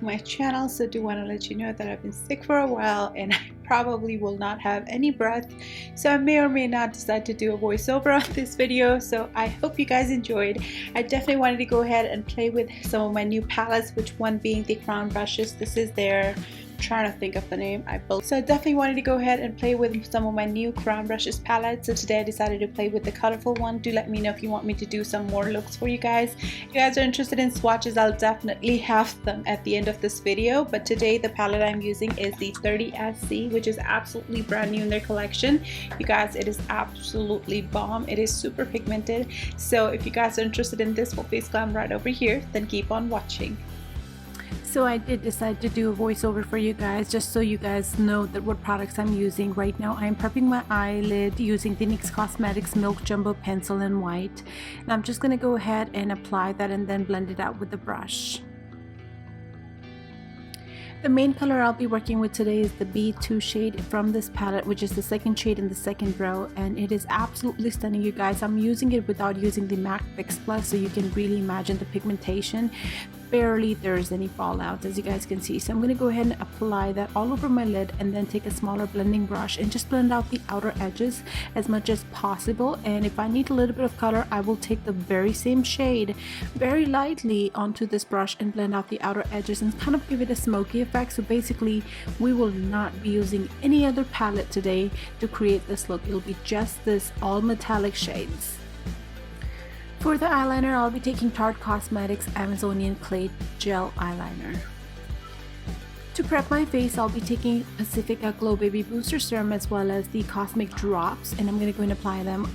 to my channel. So I do want to let you know that I've been sick for a while and I probably will not have any breath, so I may or may not decide to do a voiceover on this video. So I hope you guys enjoyed. I definitely wanted to go ahead and play with some of my new palettes, which one being the crown brushes. This is their, trying to think of the name. So I definitely wanted to go ahead and play with some of my new crown brushes palette. So today I decided to play with the colorful one. Do let me know if you want me to do some more looks for you guys. If you guys are interested in swatches, I'll definitely have them at the end of this video. But today the palette I'm using is the 30SC, which is absolutely brand new in their collection. You guys, it is absolutely bomb. It is super pigmented. So if you guys are interested in this full face glam right over here, then keep on watching. So I did decide to do a voiceover for you guys, just so you guys know that what products I'm using. Right now I'm prepping my eyelid using the NYX Cosmetics Milk Jumbo Pencil in white, and I'm just going to go ahead and apply that and then blend it out with the brush. The main color I'll be working with today is the B2 shade from this palette, which is the second shade in the second row, and it is absolutely stunning, you guys. I'm using it without using the MAC Fix Plus, so you can really imagine the pigmentation. Barely there's any fallout, as you guys can see. So I'm going to go ahead and apply that all over my lid and then take a smaller blending brush and just blend out the outer edges as much as possible. And if I need a little bit of color, I will take the very same shade very lightly onto this brush and blend out the outer edges and kind of give it a smoky effect. So basically we will not be using any other palette today to create this look. It'll be just this all metallic shades. For the eyeliner, I'll be taking Tarte Cosmetics Amazonian Clay Gel Eyeliner. To prep my face, I'll be taking Pacifica Glow Baby Booster Serum as well as the Cosmic Drops, and I'm going to go and apply them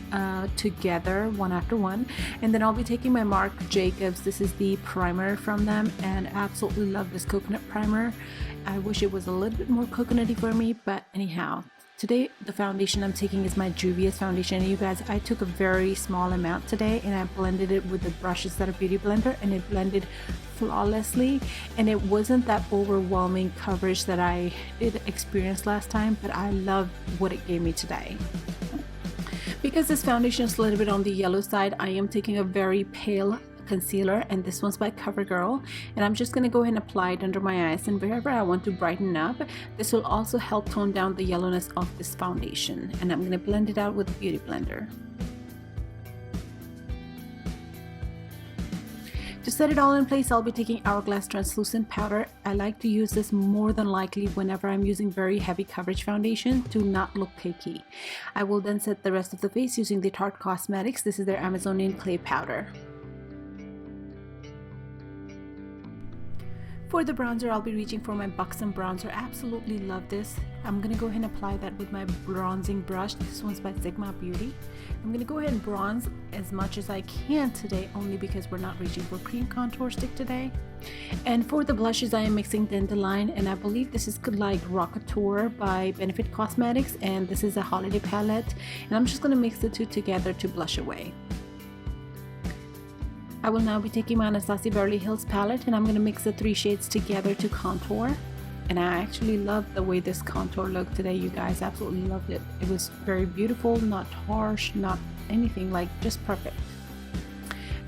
together one after one. And then I'll be taking my Marc Jacobs. This is the primer from them, and absolutely love this coconut primer. I wish it was a little bit more coconutty for me, but anyhow. Today the foundation I'm taking is my Juvia's foundation, and you guys, I took a very small amount today and I blended it with the brushes that are Beauty Blender, and it blended flawlessly, and it wasn't that overwhelming coverage that I did experience last time, but I love what it gave me today. Because this foundation is a little bit on the yellow side, I am taking a very pale concealer, and this one's by CoverGirl, and I'm just going to go ahead and apply it under my eyes and wherever I want to brighten up. This will also help tone down the yellowness of this foundation, and I'm going to blend it out with a Beauty Blender. To set it all in place, I'll be taking Hourglass Translucent Powder. I like to use this more than likely whenever I'm using very heavy coverage foundation to not look cakey. I will then set the rest of the face using the Tarte Cosmetics. This is their Amazonian Clay Powder. For the bronzer, I'll be reaching for my Buxom bronzer. Absolutely love this. I'm going to go ahead and apply that with my bronzing brush. This one's by Sigma Beauty. I'm going to go ahead and bronze as much as I can today, only because we're not reaching for cream contour stick today. And for the blushes, I am mixing Dandelion, and I believe this is like Rockateur by Benefit Cosmetics, and this is a holiday palette. And I'm just going to mix the two together to blush away. I will now be taking my Anastasia Beverly Hills palette, and I'm going to mix the three shades together to contour. And I actually love the way this contour looked today, you guys. Absolutely loved it. It was very beautiful, not harsh, not anything, like just perfect.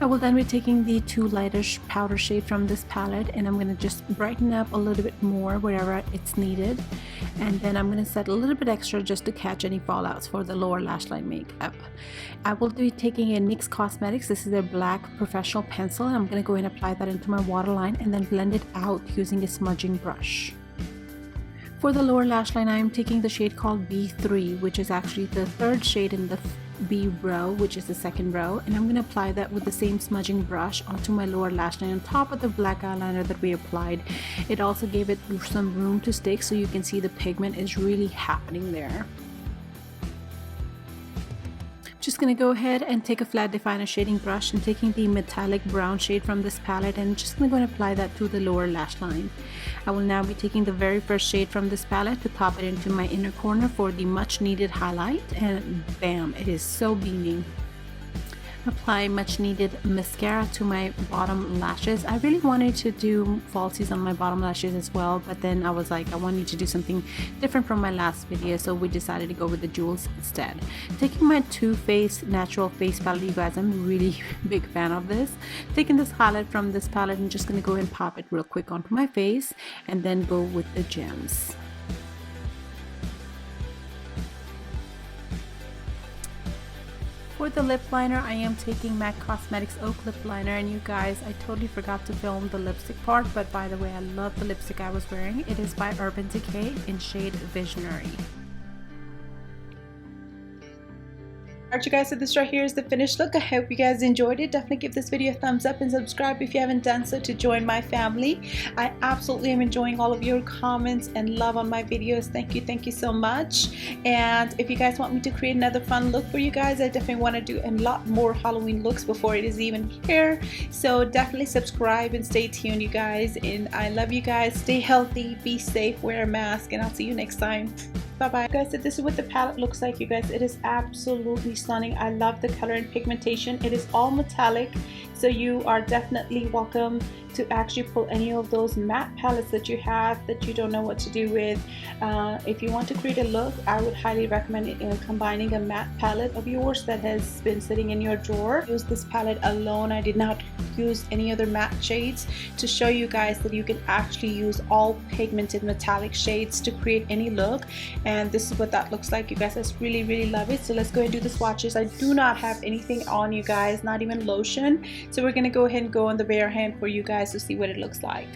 I will then be taking the two lightish powder shade from this palette, and I'm going to just brighten up a little bit more wherever it's needed. And then I'm going to set a little bit extra just to catch any fallouts for the lower lash line makeup. I will be taking a NYX Cosmetics. This is their black professional pencil, and I'm going to go ahead and apply that into my waterline and then blend it out using a smudging brush. For the lower lash line, I am taking the shade called B3, which is actually the third shade in the B row, which is the second row, and I'm going to apply that with the same smudging brush onto my lower lash line on top of the black eyeliner that we applied. It also gave it some room to stick, so you can see the pigment is really happening there. Just going to go ahead and take a flat definer shading brush and taking the metallic brown shade from this palette, and just going to go and apply that to the lower lash line. I will now be taking the very first shade from this palette to pop it into my inner corner for the much needed highlight, and bam, it is so beaming. Apply much needed mascara to my bottom lashes. I really wanted to do falsies on my bottom lashes as well, but then I was like, I wanted to do something different from my last video, so we decided to go with the jewels instead. Taking my Too Faced natural face palette, you guys, I'm really big fan of this. Taking this highlight from this palette, I'm just gonna go ahead and pop it real quick onto my face and then go with the gems. For the lip liner, I am taking MAC Cosmetics Oak Lip Liner, and you guys, I totally forgot to film the lipstick part, but by the way, I love the lipstick I was wearing. It is by Urban Decay in shade Visionary. Alright you guys, so this right here is the finished look. I hope you guys enjoyed it. Definitely give this video a thumbs up and subscribe if you haven't done so to join my family. I absolutely am enjoying all of your comments and love on my videos. Thank you so much. And if you guys want me to create another fun look for you guys, I definitely want to do a lot more Halloween looks before it is even here. So definitely subscribe and stay tuned, you guys. And I love you guys. Stay healthy, be safe, wear a mask, and I'll see you next time. Bye bye guys. So this is what the palette looks like, you guys. It is absolutely stunning. I love the color and pigmentation. It is all metallic, so you are definitely welcome to actually pull any of those matte palettes that you have that you don't know what to do with. If you want to create a look, I would highly recommend combining a matte palette of yours that has been sitting in your drawer. Use this palette alone. I did not use any other matte shades to show you guys that you can actually use all pigmented metallic shades to create any look, and this is what that looks like, you guys. I really love it. So let's go ahead and do the swatches. I do not have anything on, you guys, not even lotion, so we're gonna go ahead and go on the bare hand for you guys to see what it looks like.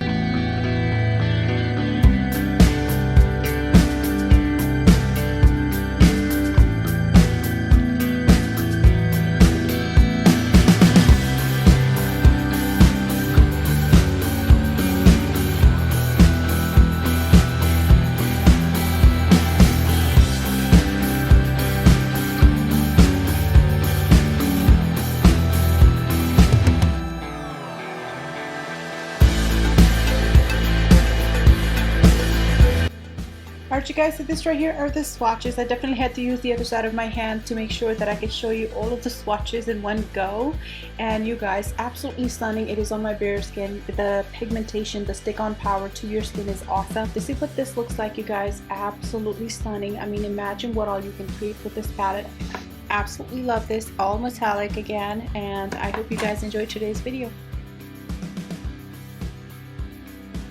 Alright you guys, so this right here are the swatches. I definitely had to use the other side of my hand to make sure that I could show you all of the swatches in one go. And you guys, absolutely stunning. It is on my bare skin. The pigmentation, the stick-on power to your skin is awesome. This is what this looks like, you guys. Absolutely stunning. I mean, imagine what all you can create with this palette. Absolutely love this. All metallic again, and I hope you guys enjoyed today's video.